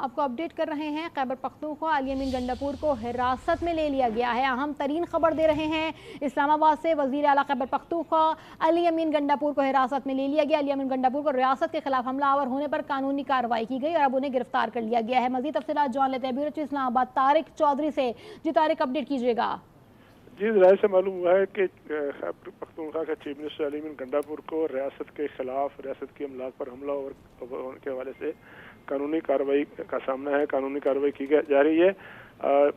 آپ کو اپڈیٹ کر رہے ہیں خیبر پختونخوا علی امین گنڈاپور کو حراست میں لے لیا گیا ہے۔ اہم ترین خبر دے رہے ہیں اسلام آباد سے۔ وزیر اعلیٰ خیبر پختونخوا علی امین گنڈاپور کو حراست میں لے لیا گیا۔ علی امین گنڈاپور کو ریاست کے خلاف حملہ آور ہونے پر قانونی کارروائی کی گئی اور اب انہیں گرفتار کر لیا گیا ہے۔ مزید تفصیلات جان لیتے ہیں بیورو چیف اسلام آباد طارق چودھری سے۔ جی طارق، اپڈیٹ کیجیے گا۔ جی، ذرائع سے معلوم ہوا ہے کہ خیبر پختونخوا کا چیف منسٹر علی امین گنڈاپور کو ریاست کے خلاف ریاست کی املاک پر حملہ ہونے کے حوالے سے قانونی کارروائی کا سامنا ہے۔ قانونی کارروائی کی جا رہی ہے۔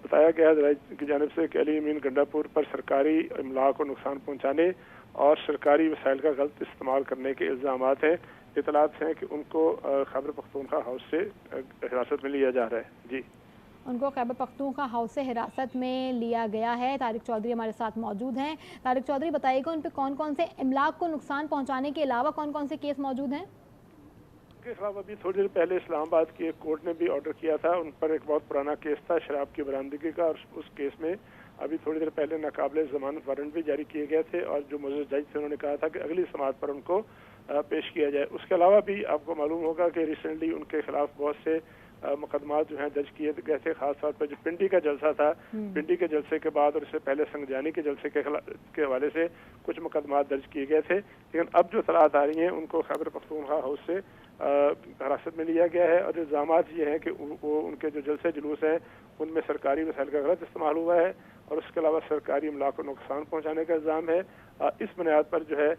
بتایا گیا ہے ذرائع کی جانب سے کہ علی امین گنڈاپور پر سرکاری املاک کو نقصان پہنچانے اور سرکاری وسائل کا غلط استعمال کرنے کے الزامات ہیں۔ اطلاعات ہیں کہ ان کو خیبر پختونخوا ہاؤس سے حراست میں لیا جا رہا ہے۔ جی، ان کو خیبر پختونخوا ہاؤس سے حراست میں لیا گیا ہے۔ طارق چودھری ہمارے ساتھ موجود ہیں۔ طارق چودھری، بتائیے گا ان پہ کون کون سے املاک کو نقصان پہنچانے کے علاوہ کون کون سے کیس موجود ہیں؟ کے خلاف ابھی تھوڑی دیر پہلے اسلام آباد کی ایک کورٹ نے بھی آرڈر کیا تھا۔ ان پر ایک بہت پرانا کیس تھا شراب کی برآمدگی کا، اور اس کیس میں ابھی تھوڑی دیر پہلے ناقابل ضمانت وارنٹ بھی جاری کیے گئے تھے، اور جو معزز جج تھے انہوں نے کہا تھا کہ اگلی سماعت پر ان کو پیش کیا جائے۔ اس کے علاوہ بھی آپ کو معلوم ہوگا کہ ریسنٹلی ان کے خلاف بہت سے مقدمات جو ہیں درج کیے گئے تھے، خاص طور پر جو پنڈی کا جلسہ تھا، پنڈی کے جلسے کے بعد اور اس سے پہلے سنگجانی کے جلسے کے حوالے سے کچھ مقدمات درج کیے گئے تھے، لیکن اب جو اطلاعات آ رہی ہیں ان کو خیبر پختونخوا ہاؤس سے حراست میں لیا گیا ہے، اور جو الزامات یہ ہیں کہ وہ ان کے جو جلسے جلوس ہیں ان میں سرکاری وسائل کا غلط استعمال ہوا ہے، اور اس کے علاوہ سرکاری املاک کو نقصان پہنچانے کا الزام ہے۔ اس بنیاد پر جو ہے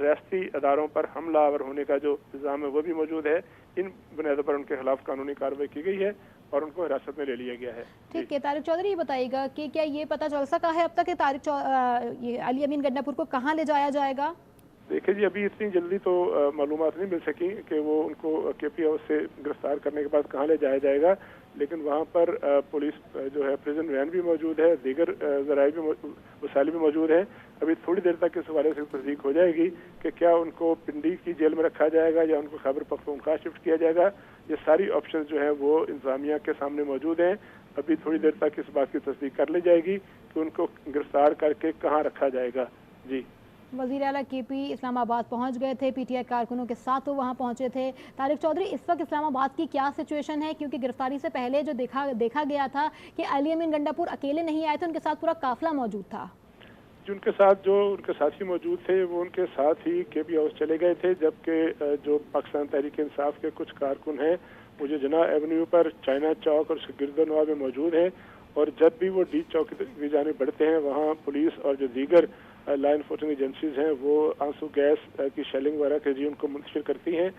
ریاستی اداروں پر حملہ آور ہونے کا جو الزام ہے وہ بھی موجود ہے۔ ان بنیادوں پر ان کے خلاف قانونی کارروائی کی گئی ہے اور ان کو حراست میں لے لیا گیا ہے۔ ٹھیک ہے طارق چودھری، یہ بتائیے گا کہ کیا یہ پتہ چل سکا ہے اب تک کہ علی امین گنڈاپور کو کہاں لے جایا جائے گا؟ دیکھیں جی، ابھی اتنی جلدی تو معلومات نہیں مل سکی کہ وہ ان کو کے پی ہاؤس سے گرفتار کرنے کے بعد کہاں لے جایا جائے گا، لیکن وہاں پر پولیس جو ہے پریزن وین بھی موجود ہے، دیگر ذرائع بھی وسائل بھی موجود ہیں۔ ابھی تھوڑی دیر تک اس حوالے سے تصدیق ہو جائے گی کہ کیا ان کو پنڈی کی جیل میں رکھا جائے گا یا ان کو خیبر پختونخوا شفٹ کیا جائے گا۔ یہ ساری آپشن جو ہیں وہ انتظامیہ کے سامنے موجود ہیں۔ ابھی تھوڑی دیر تک اس بات کی تصدیق کر لی جائے گی کہ ان کو گرفتار کر کے کہاں رکھا جائے گا۔ جی، وزیر اعلیٰ کے پی اسلام آباد پہنچ گئے تھے، پی ٹی آئی کارکنوں کے ساتھ وہ وہاں پہنچے تھے۔ طارق چودھری، اس وقت اسلام آباد کی کیا سچویشن ہے؟ کیونکہ گرفتاری سے پہلے جو دیکھا گیا تھا کہ علی امین گنڈاپور اکیلے نہیں آئے تھے، ان کے ساتھ پورا قافلہ موجود تھا۔ ان کے ساتھ جو ان کے ساتھی موجود تھے وہ ان کے ساتھ ہی کے پی ہاؤس چلے گئے تھے، جبکہ جو پاکستان تحریک انصاف کے کچھ کارکن ہیں وہ جو جناح ایونیو پر چائنا چوک اور اس کے گرد و نواح میں موجود ہیں، اور جب بھی وہ ڈی چوک کی جانب بڑھتے ہیں وہاں پولیس اور جو دیگر لا انفورسنگ ایجنسیز ہیں وہ آنسو گیس کی شیلنگ وغیرہ کے ان کو منتشر کرتی ہیں۔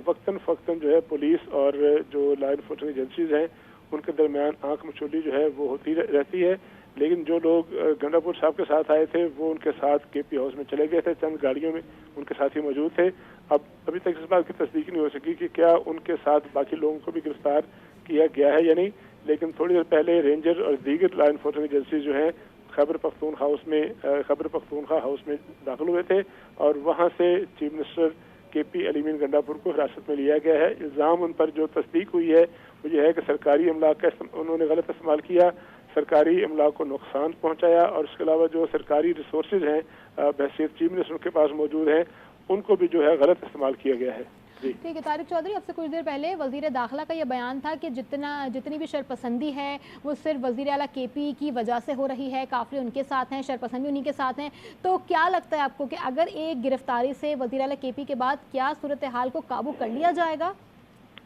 وقتاً فوقتاً جو ہے پولیس اور جو لا انفورسنگ ایجنسیز ہیں ان کے درمیان آنکھ مچولی جو ہے وہ ہوتی رہتی ہے، لیکن جو لوگ گنڈاپور صاحب کے ساتھ آئے تھے وہ ان کے ساتھ کے پی ہاؤس میں چلے گئے تھے، چند گاڑیوں میں ان کے ساتھ ہی موجود تھے۔ ابھی تک اس بات کی تصدیق نہیں ہو سکی کہ کیا ان کے ساتھ باقی لوگوں کو بھی گرفتار کیا گیا ہے یا نہیں، لیکن تھوڑی دیر پہلے رینجر اور دیگر لا انفورسنگ ایجنسیز جو ہیں خیبر پختونخوا ہاؤس میں داخل ہوئے تھے، اور وہاں سے چیف منسٹر کے پی علی امین گنڈاپور کو حراست میں لیا گیا ہے۔ الزام ان پر جو تصدیق ہوئی ہے وہ یہ ہے کہ سرکاری املاک کا انہوں نے غلط استعمال کیا، سرکاری املاک کو نقصان پہنچایا، اور اس کے علاوہ جو سرکاری ریسورسز ہیں بحیثیت چیف منسٹر کے پاس موجود ہیں ان کو بھی جو ہے غلط استعمال کیا گیا ہے۔ ٹھیک ہے طارق چودھری، اب سے کچھ دیر پہلے وزیر داخلہ کا یہ بیان تھا کہ جتنی بھی شرپسندی ہے وہ صرف وزیر اعلیٰ کے پی کی وجہ سے ہو رہی ہے، قافلے ان کے ساتھ ہیں، شرپسندی انہی کے ساتھ ہیں، تو کیا لگتا ہے آپ کو کہ اگر ایک گرفتاری سے وزیر اعلیٰ کے پی کے بعد کیا صورتحال کو قابو کر لیا جائے گا؟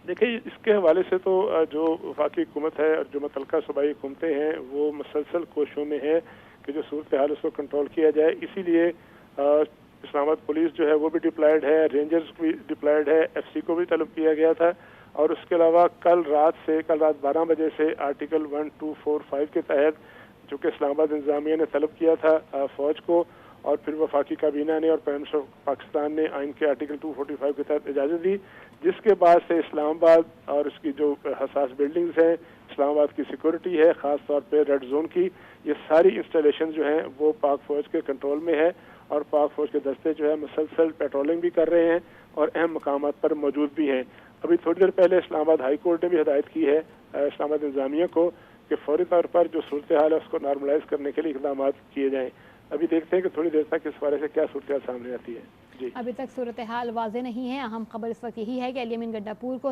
دیکھیں، اس کے حوالے سے تو جو وفاقی حکومت ہے اور جو متعلقہ صوبائی حکومتیں ہیں وہ مسلسل کوششوں میں ہیں کہ جو صورتحال اس کو کنٹرول کیا جائے، اسی لیے اسلام آباد پولیس جو ہے وہ بھی ڈپلائیڈ ہے، رینجرز بھی ڈپلائیڈ ہے، ایف سی کو بھی طلب کیا گیا تھا، اور اس کے علاوہ کل رات 12 بجے سے آرٹیکل 1245 کے تحت جو کہ اسلام آباد انتظامیہ نے طلب کیا تھا فوج کو، اور پھر وفاقی کابینہ نے اور پرائم منسٹر پاکستان نے آئین کے آرٹیکل 245 کے تحت اجازت دی، جس کے بعد سے اسلام آباد اور اس کی جو حساس بلڈنگز ہیں، اسلام آباد کی سیکورٹی ہے، خاص طور پہ ریڈ زون کی، یہ ساری انسٹالیشن جو ہیں وہ پاک فوج کے کنٹرول میں ہے، اور پاک فوج کے دستے جو ہے مسلسل پیٹرولنگ بھی کر رہے ہیں اور اہم مقامات پر موجود بھی ہیں۔ ابھی تھوڑی دیر پہلے اسلام آباد ہائی کورٹ نے بھی ہدایت کی ہے اسلام آباد انتظامیہ کو کہ فوری طور پر جو صورتحال ہے اس کو نارملائز کرنے کے لیے اقدامات کیے جائیں۔ ابھی دیکھتے ہیں کہ تھوڑی دیر تک اس بارے سے کیا صورتحال سامنے آتی ہے۔ ابھی تک صورتحال واضح نہیں ہے، اہم خبر اس وقت یہی ہے کہ علی امین گنڈاپور کو